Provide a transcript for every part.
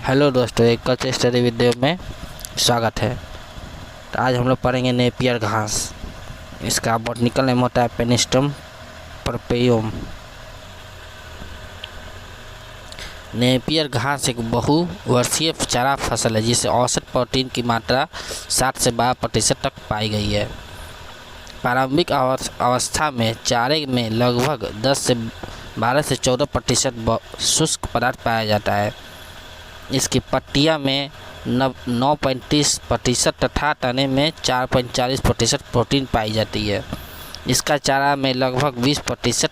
Hello दोस्तों, एक कच्चे स्टडी वीडियो में स्वागत है। तो आज हम लोग पढ़ेंगे नेपियर घास। इसका बॉटनिकल नेम होता है पेनिस्टम परपेयुम। नेपियर घास एक बहुवर्षीय चारा फसल है जिसे औसत प्रोटीन की मात्रा 60 से 12% तक पाई गई है। प्रारंभिक अवस्था में चारे में लगभग 10 से 12 से 14% शुष्क पदार्थ पाया जाता है। इसकी पत्तियां में 9.30% तथा तने में 4.40% प्रोटीन पाई जाती है। इसका चारा में लगभग 20%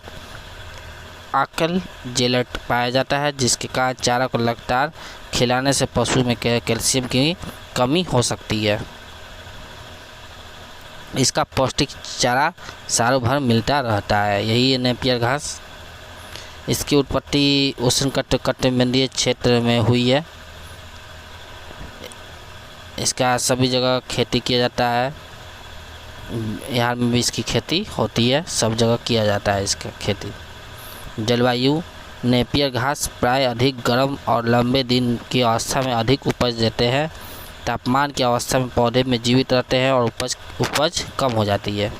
आकल जेलेट पाया जाता है, जिसके कारण चारा को लगातार खिलाने से पशु में कैल्शियम की कमी हो सकती है। इसका पौष्टिक चारा सालों भर मिलता रहता है। यही है नेपियर घास। इसकी उत्पत्ति उष्णकटिबंधीय क्षेत्र में हुई है। इसका सभी जगह खेती किया जाता है। बिहार में भी इसकी खेती होती है, सब जगह किया जाता है इसका खेती। जलवायु नेपियर घास प्राय अधिक गर्म और लंबे दिन की अवस्था में अधिक उपज देते हैं। तापमान की अवस्था में पौधे में जीवित रहते हैं और उपज कम हो जाती है।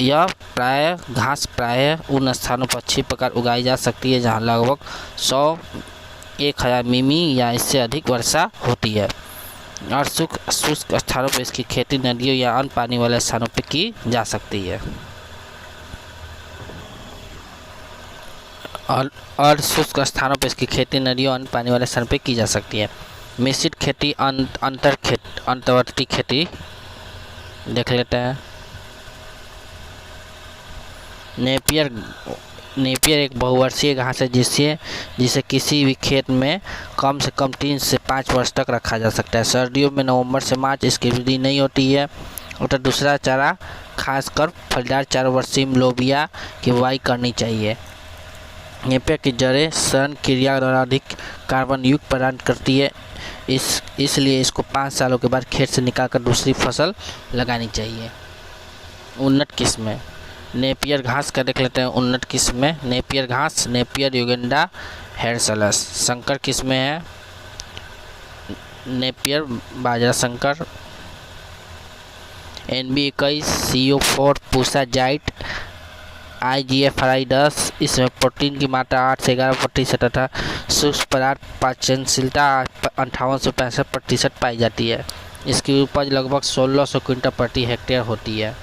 यह घास प्रायः उन स्थानों पर अच्छी प्रकार उगाई जा सकती है जहां लगभग 100-1000 मिमी या इससे अधिक वर्षा होती है, और शुष्क स्थानों पर इसकी खेती नदियों या अन्य पानी वाले स्थानों पर की जा सकती है। और शुष्क स्थानों पर इसकी खेती नदियों अन्य पानी वाले स्थानों पर की जा सकती है। मिश्रित खेती अंतर्वर्ती खेती देख लेते हैं। नेपियर एक बहुवर्षीय घास है जिसे किसी भी खेत में कम से कम 3 से 5 वर्ष तक रखा जा सकता है। सर्दियों में नवंबर से मार्च इसकी वृद्धि नहीं होती है। और दूसरा चारा खासकर फलदार 4 वर्षीय लोबिया की बुआई करनी चाहिए। नेपियर की जड़ें सड़न क्रिया द्वारा अधिक कार्बन युक्त प्रदान करती है, इसलिए इसको 5 सालों के बाद खेत से निकालकर दूसरी फसल लगानी चाहिए। उन्नत किस्में नेपियर घास का देख लेते हैं। उन्नत किस्में नेपियर घास नेपियर युगेंडा हेरसलस। संकर किस्में हैं नेपियर बाजरा संकर, NB21, CO4, पूसा जाइट, IGF-10। इसमें प्रोटीन की मात्रा 8 से 11% तथा शुष्क पदार्थ पाचनशीलता 58 से 65% पाई जाती है। इसकी उपज लगभग 1600 क्विंटल प्रति हेक्टेयर होती है।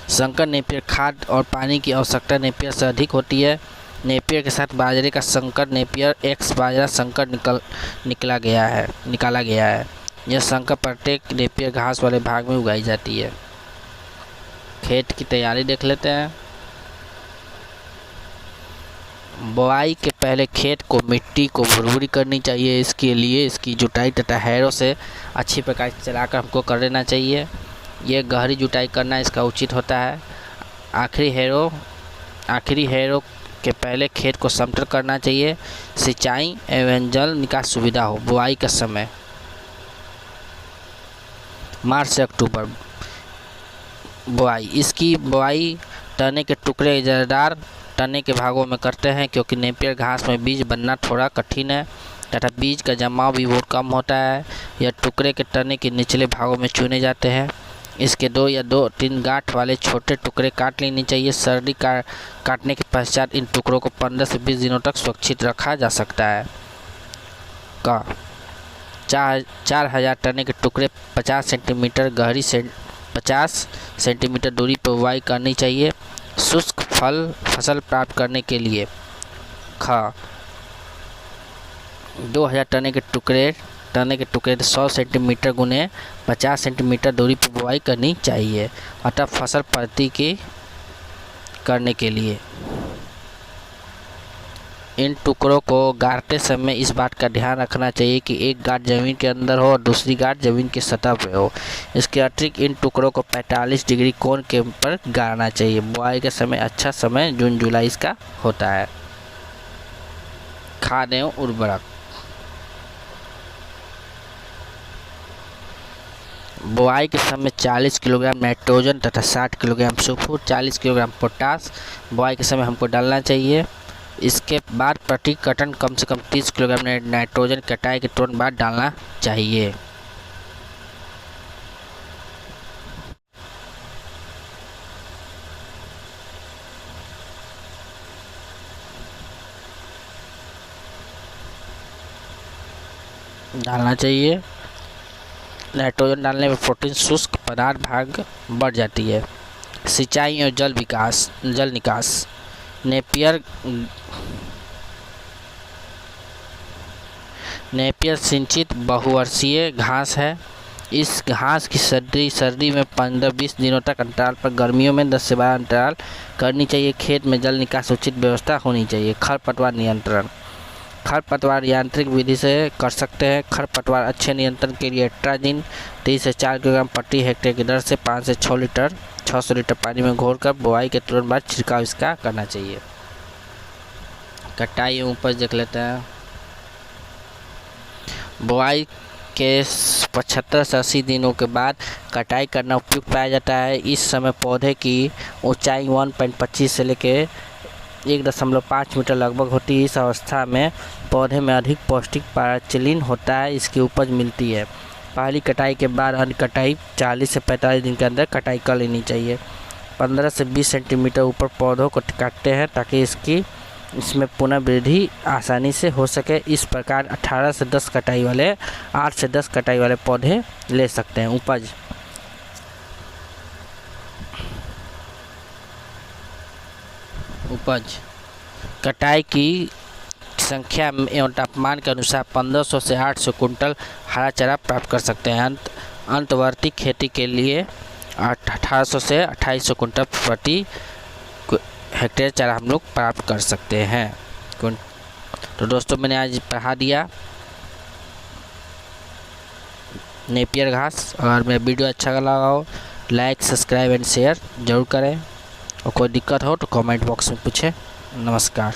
संकर नेपियर खाद और पानी की आवश्यकता नेपियर से अधिक होती है। नेपियर के साथ बाजरे का संकर नेपियर एक्स बाजरा संकर निकाला गया है। यह संकर प्रत्येक नेपियर घास वाले भाग में उगाई जाती है। खेत की तैयारी देख लेते हैं। बुआई के पहले खेत को मिट्टी को भुरभुरी करनी चाहिए। इसके लिए इसकी जुताई तथा हैरों से अच्छी प्रकार चलाकर हमको कर लेना चाहिए। यह गहरी जुताई करना इसका उचित होता है। आखिरी हैरों के पहले खेत को समतल करना चाहिए। सिंचाई एवं जल निकास सुविधा हो। बुआई का समय मार्च से अक्टूबर। बुआई इसकी बुआई तने के टुकड़े जड़दार तने के भागों में करते हैं, क्योंकि नेपियर घास में बीज बनना थोड़ा कठिन है तथा बीज का जमाव भी बहुत कम होता है। यह टुकड़े के तने के निचले भागों में चुने जाते हैं। इसके 2 या 2-3 गांठ वाले छोटे टुकड़े काट लेनी चाहिए। सर्दी काटने के पश्चात इन टुकड़ों को 15 से 20 दिनों तक सुरक्षित रखा जा सकता है। 4000 तने के टुकड़े 50 सेंटीमीटर गहरी 50 सेंटीमीटर दूरी पर बुआई करनी चाहिए। शुष्क फसल प्राप्त करने के लिए 2000 तने के टुकड़े 100 सेंटीमीटर गुने 50 सेंटीमीटर दूरी पर बुआई करनी चाहिए। अतः फसल प्रति की करने के लिए इन टुकड़ों को गाड़ते समय इस बात का ध्यान रखना चाहिए कि एक गांठ जमीन के अंदर हो और दूसरी गांठ जमीन की सतह पर हो। इसके अतिरिक्त इन टुकड़ों को 45 डिग्री कोण के ऊपर गाड़ना चाहिए। बुआई के समय अच्छा समय जून जुलाई इसका होता है। खाद एवं उर्वरक बुआई के समय 40 किलोग्राम नाइट्रोजन तथा 60 किलोग्राम सुपर, 40 किलोग्राम पोटास बुआई के समय हमको डालना चाहिए। इसके बाद प्रति कटन कम से कम 30 किलोग्राम नाइट्रोजन कटाई के तुरंत बाद डालना चाहिए। नाइट्रोजन डालने में प्रोटीन शुष्क पदार्थ भाग बढ़ जाती है। सिंचाई और जल निकास। नेपियर सिंचित बहुवर्षीय घास है। इस घास की सर्दी में 15-20 दिनों तक अंतराल पर, गर्मियों में 10 से 12 अंतराल करनी चाहिए। खेत में जल निकास उचित व्यवस्था होनी चाहिए। खरपतवार नियंत्रण। खरपतवार यांत्रिक विधि से कर सकते हैं। खरपतवार अच्छे नियंत्रण के लिए एट्राजिन 3 से 4 किलोग्राम प्रति हेक्टेयर की दर से 5 से 600 लीटर पानी में घोलकर बुआई के तुरंत बाद छिड़काव इसका करना चाहिए। कटाई एवं उपज देख लेते हैं। बुआई के 75 से 80 दिनों के बाद कटाई करना उपयुक्त पाया जाता है। इस समय पौधे की ऊंचाई 1.25 से लेकर 1.5 मीटर लगभग होती है। इस अवस्था में पौधे में अधिक पौष्टिक पाराचिलिन होता है, इसकी उपज मिलती है। पहली कटाई के बाद अन्य कटाई 40 से 45 दिन के अंदर कटाई कर लेनी चाहिए। 15 से 20 सेंटीमीटर ऊपर पौधों को काटते हैं ताकि इसमें पुनः वृद्धि आसानी से हो सके। इस प्रकार 8 से 10 कटाई वाले पौधे ले सकते हैं। उपज कटाई की संख्या एवं तापमान के अनुसार 1500 से 800 कुंटल हरा चारा प्राप्त कर सकते हैं। अंतवर्ती खेती के लिए 1800 से 2800 कुंटल प्रति हेक्टेयर चारा हम लोग प्राप्त कर सकते हैं। तो दोस्तों मैंने आज पढ़ा दिया नेपियर घास। अगर मेरा वीडियो अच्छा लगा हो लाइक, सब्सक्राइब एंड शेयर जरूर करें और कोई दिक्कत हो तो कमेंट बॉक्स में पूछें। नमस्कार।